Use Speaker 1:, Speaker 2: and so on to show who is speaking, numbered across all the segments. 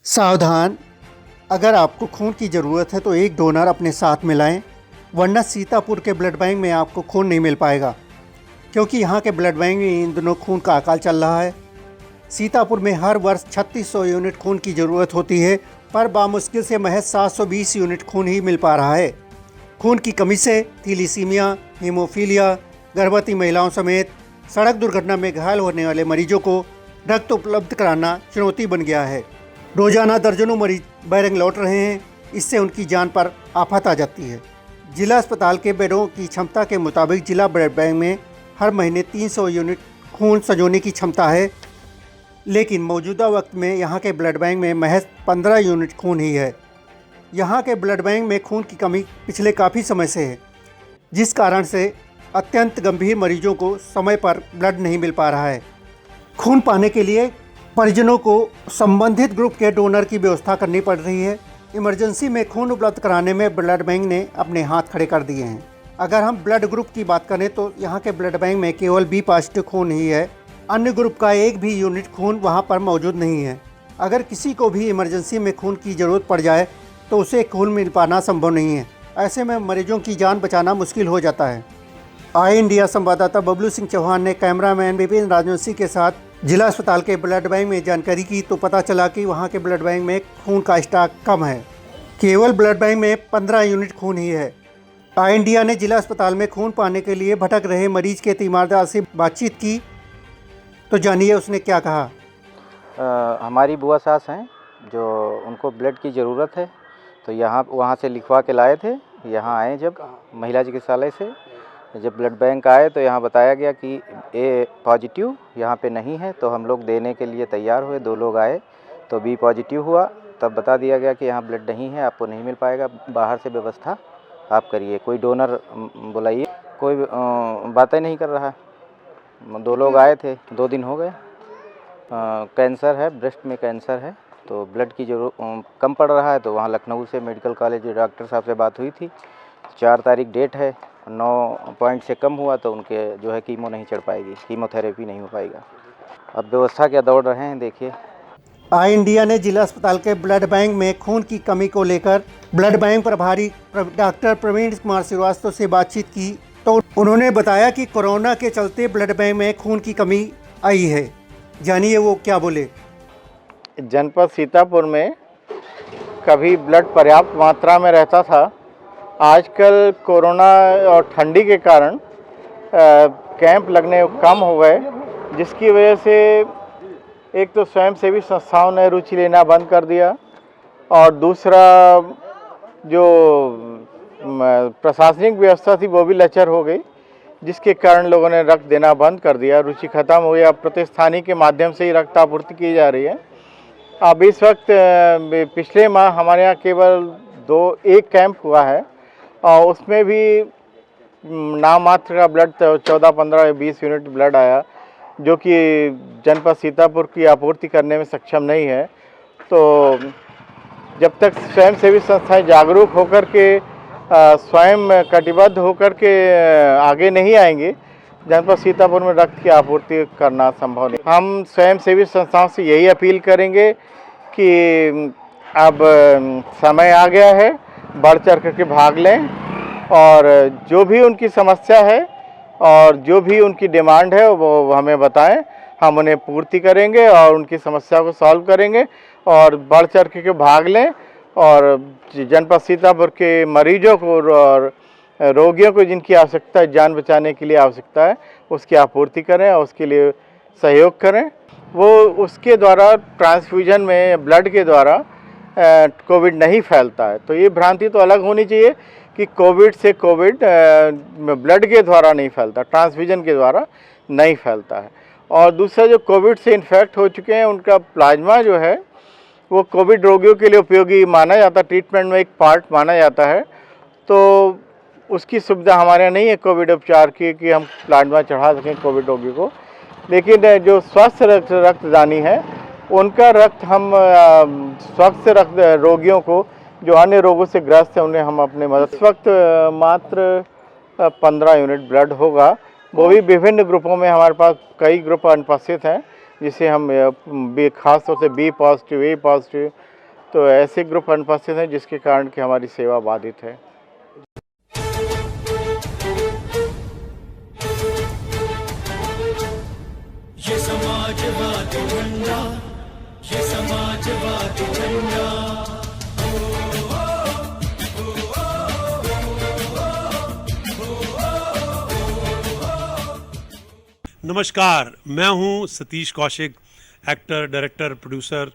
Speaker 1: सावधान, अगर आपको खून की ज़रूरत है तो एक डोनर अपने साथ में लाएं, वरना सीतापुर के ब्लड बैंक में आपको खून नहीं मिल पाएगा, क्योंकि यहाँ के ब्लड बैंक में इन दिनों खून का अकाल चल रहा है। सीतापुर में हर वर्ष 3600 यूनिट खून की ज़रूरत होती है, पर बामुश्किल से महज 720 यूनिट खून ही मिल पा रहा है। खून की कमी से थैलेसीमिया, हीमोफीलिया, गर्भवती महिलाओं समेत सड़क दुर्घटना में घायल होने वाले मरीजों को रक्त उपलब्ध कराना चुनौती बन गया है। रोजाना दर्जनों मरीज बैरंग लौट रहे हैं, इससे उनकी जान पर आफत आ जाती है। जिला अस्पताल के बेडों की क्षमता के मुताबिक जिला ब्लड बैंक में हर महीने 300 यूनिट खून संजोने की क्षमता है, लेकिन मौजूदा वक्त में यहाँ के ब्लड बैंक में महज 15 यूनिट खून ही है। यहाँ के ब्लड बैंक में खून की कमी पिछले काफ़ी समय से है, जिस कारण से अत्यंत गंभीर मरीजों को समय पर ब्लड नहीं मिल पा रहा है। खून पाने के लिए परिजनों को संबंधित ग्रुप के डोनर की व्यवस्था करनी पड़ रही है। इमरजेंसी में खून उपलब्ध कराने में ब्लड बैंक ने अपने हाथ खड़े कर दिए हैं। अगर हम ब्लड ग्रुप की बात करें तो यहाँ के ब्लड बैंक में केवल बी पॉजिटिव खून ही है, अन्य ग्रुप का एक भी यूनिट खून वहाँ पर मौजूद नहीं है। अगर किसी को भी इमरजेंसी में खून की ज़रूरत पड़ जाए तो उसे खून मिल पाना संभव नहीं है। ऐसे में मरीजों की जान बचाना मुश्किल हो जाता है। आई इंडिया संवाददाता बबलू सिंह चौहान ने कैमरामैन विपिन राजवंशी के साथ जिला अस्पताल के ब्लड बैंक में जानकारी की तो पता चला कि वहां के ब्लड बैंक में खून का स्टॉक कम है। केवल ब्लड बैंक में 15 यूनिट खून ही है। आई इंडिया ने जिला अस्पताल में खून पाने के लिए भटक रहे मरीज के तीमारदार से बातचीत की, तो जानिए उसने क्या कहा।
Speaker 2: हमारी बुआ सास हैं जो उनको ब्लड की ज़रूरत है, तो वहाँ से लिखवा के लाए थे। यहाँ आए जब महिला चिकित्सालय से, जब ब्लड बैंक आए तो यहाँ बताया गया कि ए पॉजिटिव यहाँ पे नहीं है, तो हम लोग देने के लिए तैयार हुए। 2 लोग आए तो बी पॉजिटिव हुआ, तब बता दिया गया कि यहाँ ब्लड नहीं है, आपको नहीं मिल पाएगा, बाहर से व्यवस्था आप करिए, कोई डोनर बुलाइए। कोई बातें नहीं कर रहा। 2 लोग आए थे, 2 दिन हो गए। कैंसर है, ब्रेस्ट में कैंसर है, तो ब्लड की जरूरत कम पड़ रहा है। तो वहाँ लखनऊ से मेडिकल कॉलेज डॉक्टर साहब से बात हुई थी, 4 तारीख डेट है, 9 पॉइंट से कम हुआ तो उनके जो है कीमो नहीं चढ़ पाएगी, कीमोथेरेपी नहीं हो पाएगा। अब व्यवस्था क्या दौड़ रहे हैं, देखिए।
Speaker 1: आई इंडिया ने जिला अस्पताल के ब्लड बैंक में खून की कमी को लेकर ब्लड बैंक प्रभारी डॉक्टर प्रवीण कुमार श्रीवास्तव से बातचीत की, तो उन्होंने बताया कि कोरोना के चलते ब्लड बैंक में खून की कमी आई है। जानिए वो क्या बोले।
Speaker 3: जनपद सीतापुर में कभी ब्लड पर्याप्त मात्रा में रहता था, आजकल कोरोना और ठंडी के कारण कैंप लगने कम हो गए, जिसकी वजह से एक तो स्वयंसेवी संस्थाओं ने रुचि लेना बंद कर दिया, और दूसरा जो प्रशासनिक व्यवस्था थी वो भी लचर हो गई, जिसके कारण लोगों ने रक्त देना बंद कर दिया। रुचि खत्म हो गया। प्रतिस्थानी के माध्यम से ही रक्त आपूर्ति की जा रही है। अब इस वक्त पिछले माह हमारे यहाँ केवल एक कैंप हुआ है, और उसमें भी नाम मात्र का ब्लड 14, 15 या 20 यूनिट ब्लड आया, जो कि जनपद सीतापुर की आपूर्ति करने में सक्षम नहीं है। तो जब तक स्वयंसेवी संस्थाएं जागरूक होकर के स्वयं कटिबद्ध होकर के आगे नहीं आएंगे, जनपद सीतापुर में रक्त की आपूर्ति करना संभव नहीं। हम स्वयंसेवी संस्थाओं से यही अपील करेंगे कि अब समय आ गया है, बढ़ चढ़ करके भाग लें, और जो भी उनकी समस्या है और जो भी उनकी डिमांड है वो हमें बताएं, हम उन्हें पूर्ति करेंगे और उनकी समस्या को सॉल्व करेंगे। और बढ़ चढ़ के भाग लें, और जनपद सीतापुर के मरीजों को और रोगियों को जिनकी आवश्यकता है, जान बचाने के लिए आवश्यकता है, उसकी आपूर्ति करें और उसके लिए सहयोग करें। वो उसके द्वारा ट्रांसफ्यूजन में ब्लड के द्वारा कोविड नहीं फैलता है। तो ये भ्रांति तो अलग होनी चाहिए कि कोविड से कोविड ब्लड के द्वारा नहीं फैलता, ट्रांसफ्यूजन के द्वारा नहीं फैलता है। और दूसरा, जो कोविड से इन्फेक्ट हो चुके हैं उनका प्लाज्मा जो है वो कोविड रोगियों के लिए उपयोगी माना जाता है, ट्रीटमेंट में एक पार्ट माना जाता है। तो उसकी सुविधा हमारे यहाँ नहीं है कोविड उपचार की कि हम प्लाज्मा चढ़ा सकें कोविड रोगी को, लेकिन जो स्वस्थ रक्तदानी है उनका रक्त हम स्वस्थ रक्त रोगियों को जो अन्य रोगों से ग्रस्त है उन्हें हम अपने मदद। इस वक्त मात्र 15 यूनिट ब्लड होगा, वो भी विभिन्न ग्रुपों में। हमारे पास कई ग्रुप अनुपस्थित हैं, जिसे हम खास तौर से बी पॉजिटिव, ए पॉजिटिव, तो ऐसे ग्रुप अनुपस्थित हैं जिसके कारण कि हमारी सेवा बाधित है।
Speaker 4: ये समाजवादी झंडा, ये समाजवादी झंडा।
Speaker 5: नमस्कार, मैं हूं Satish Kaushik, actor, director, producer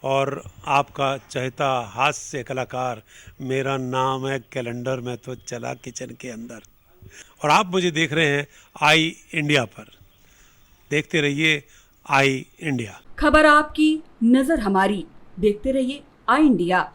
Speaker 5: और आपका चहेता हास्य कलाकार। मेरा नाम है कैलेंडर, मैं तो चला किचन के अंदर और आप मुझे देख रहे हैं आई इंडिया पर। देखते रहिए आई इंडिया।
Speaker 6: खबर आपकी, नजर हमारी। देखते रहिए आई इंडिया।